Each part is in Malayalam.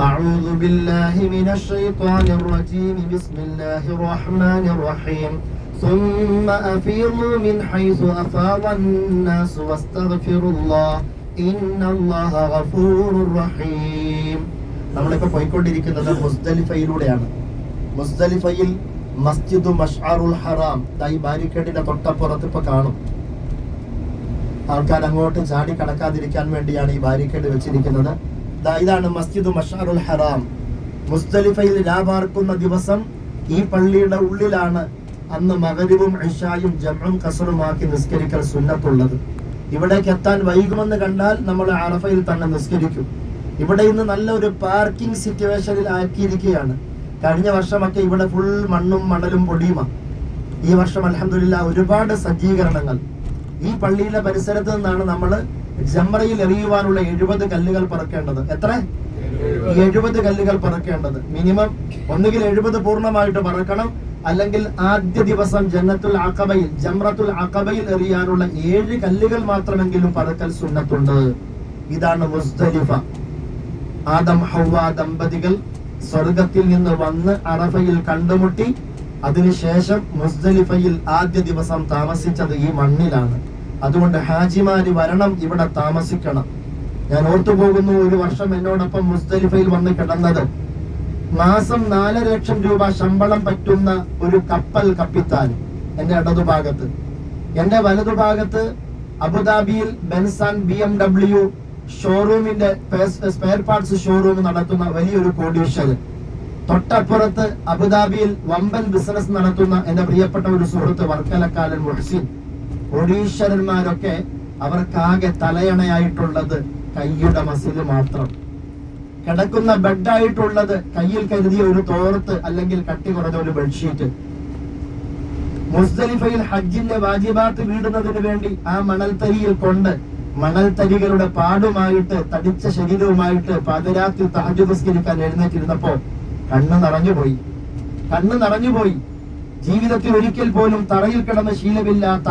أعوذ بالله من الشيطان الرجيم بسم الله الرحمن الرحيم ثم أفيضوا من حيث أفاض الناس واستغفروا الله إن الله غفور رحيم. നമ്മളിപ്പോൾ പോയിക്കൊണ്ടിരിക്കുന്നത് മുസ്ദലിഫയിലൂടെയാണ്. മുസ്ദലിഫയിൽ മസ്ജിദു മഷ്അറുൽ ഹറാം ഈ ബാരിക്കേഡിന്റെ തൊട്ടപ്പുറത്ത് ഇപ്പൊ കാണും. ആൾക്കാർ അങ്ങോട്ട് ചാടി കടക്കാതിരിക്കാൻ വേണ്ടിയാണ് ഈ ബാരിക്കേഡ് വെച്ചിരിക്കുന്നത്. ഇതാണ് മസ്ജിദു മഷ്അറുൽ ഹറാം. മുസ്ദലിഫയിൽ രാപാർക്കുന്ന ദിവസം ഈ പള്ളിയുടെ ഉള്ളിലാണ് അന്ന് മഗ്രിബും ഇശായും ജംഉം ഖസറുമാക്കി നിസ്കരിക്കൽ സുന്നത്തുള്ളത്. ഇവിടേക്ക് എത്താൻ വൈകുമെന്ന് കണ്ടാൽ നമ്മൾ അറഫയിൽ തന്നെ നിസ്കരിക്കും. ഇവിടെ ഇന്ന് നല്ലൊരു പാർക്കിംഗ് സിറ്റുവേഷനിൽ ആക്കിയിരിക്കുകയാണ്. കഴിഞ്ഞ വർഷമൊക്കെ ഇവിടെ ഫുൾ മണ്ണും മണലും പൊടിയുമാണ്. ഈ വർഷം അൽഹംദുലില്ലാഹ് ഒരുപാട് സജ്ജീകരണങ്ങൾ. ഈ പള്ളിയിലെ പരിസരത്ത് നിന്നാണ് നമ്മൾ ജംറയിൽ എറിയുവാനുള്ള 70 കല്ലുകൾ പറക്കേണ്ടത്. എത്ര? 70 കല്ലുകൾ പറക്കേണ്ടത്. മിനിമം ഒന്നുകിൽ 70 പൂർണ്ണമായിട്ട് പറക്കണം, അല്ലെങ്കിൽ ആദ്യ ദിവസം ജന്നത്തുൽ അഖബയിൽ ജംറത്തുൽ അഖബയിൽ എറിയാനുള്ള 7 കല്ലുകൾ മാത്രമെങ്കിലും പറക്കൽ സുന്നത്തുണ്ട്. ഇതാണ് മുസ്ദലിഫ. ആദം ഹവ്വ ദമ്പതികൾ സ്വർഗത്തിൽ നിന്ന് വന്ന് അറഫയിൽ കണ്ടുമുട്ടി അതിനുശേഷം മുസ്ദലിഫയിൽ ആദ്യ ദിവസം താമസിച്ചത് ഈ മണ്ണിലാണ്. അതുകൊണ്ട് ഹാജിമാര് വരണം, ഇവിടെ താമസിക്കണം. ഞാൻ ഓർത്തുപോകുന്നു, ഒരു വർഷം എന്നോടൊപ്പം മുസ്ദലിഫയിൽ വന്ന് കിടന്നത് മാസം 4 ലക്ഷം രൂപ ശമ്പളം പറ്റുന്ന ഒരു കപ്പൽ കപ്പിത്താൻ എന്റെ ഇടതുഭാഗത്ത്, എന്റെ വലതുഭാഗത്ത് അബുദാബിയിൽ ബെൻസാൻ BMW ഷോറൂമിന്റെ സ്പെയർ പാർട്സ് ഷോറൂം നടത്തുന്ന വലിയൊരു കോടീശ്വരൻ, തൊട്ടപ്പുറത്ത് അബുദാബിയിൽ വമ്പൻ ബിസിനസ് നടത്തുന്ന എന്റെ പ്രിയപ്പെട്ട ഒരു സുഹൃത്ത് വർക്കലക്കാരൻ മുഹ്സിൻ. കോടീശ്വരന്മാരൊക്കെ അവർക്കാകെ തലയണയായിട്ടുള്ളത് കയ്യുടെ മസില് മാത്രം. കിടക്കുന്ന ബെഡായിട്ടുള്ളത് കയ്യിൽ കരുതിയ ഒരു തോർത്ത് അല്ലെങ്കിൽ കട്ടി കുറഞ്ഞ ഒരു ബെഡ്ഷീറ്റ്. മുസ്ദലിഫയിൽ ഹജ്ജിന്റെ വാജിബാത്ത് വീടുന്നതിന് വേണ്ടി ആ മണൽത്തരിയിൽ കൊണ്ട് മണൽത്തരികളുടെ പാടുമായിട്ട് തടിച്ച ശരീരവുമായിട്ട് പാതിരാത്രി തഹജ്ജുദ് നിസ്കരിക്കാൻ എഴുന്നേറ്റിരുന്നപ്പോ കണ്ണ് നിറഞ്ഞുപോയി. ജീവിതത്തിൽ ഒരിക്കൽ പോലും തറയിൽ കിടന്ന ശീലമില്ലാത്ത,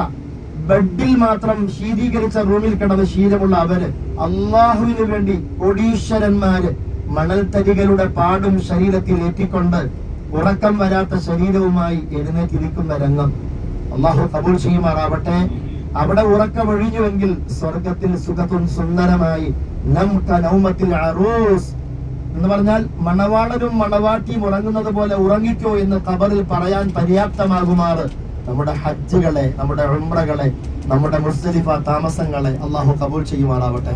ബെഡിൽ മാത്രം ശീതീകരിച്ച റൂമിൽ കിടന്ന ശീലമുള്ള അവര് അള്ളാഹുവിന് വേണ്ടി കോടീശ്വരന്മാര് മണൽത്തരികളുടെ പാടും ശരീരത്തിൽ ഏറ്റിക്കൊണ്ട് ഉറക്കം വരാത്ത ശരീരവുമായി എഴുന്നേറ്റിരിക്കുന്ന രംഗം അള്ളാഹു കബൂൽ ചെയ്യുമാറാവട്ടെ. അവിടെ ഉറക്കമൊഴിഞ്ഞുവെങ്കിൽ സ്വർഗത്തിൽ സുഖത്തും സുന്ദരമായി നൗമത്തിൽ അറൂസ് എന്ന് പറഞ്ഞാൽ മണവാളനും മണവാട്ടിയും ഉറങ്ങുന്നത് പോലെ ഉറങ്ങിക്കോ എന്ന് ഖബറിൽ പറയാൻ പര്യാപ്തമാകുമാറ് നമ്മുടെ ഹജ്ജുകളെ, നമ്മുടെ ഉംറകളെ, നമ്മുടെ മുസ്ദലിഫ താമസങ്ങളെ അള്ളാഹു കബൂൽ ചെയ്യുമാറാവട്ടെ.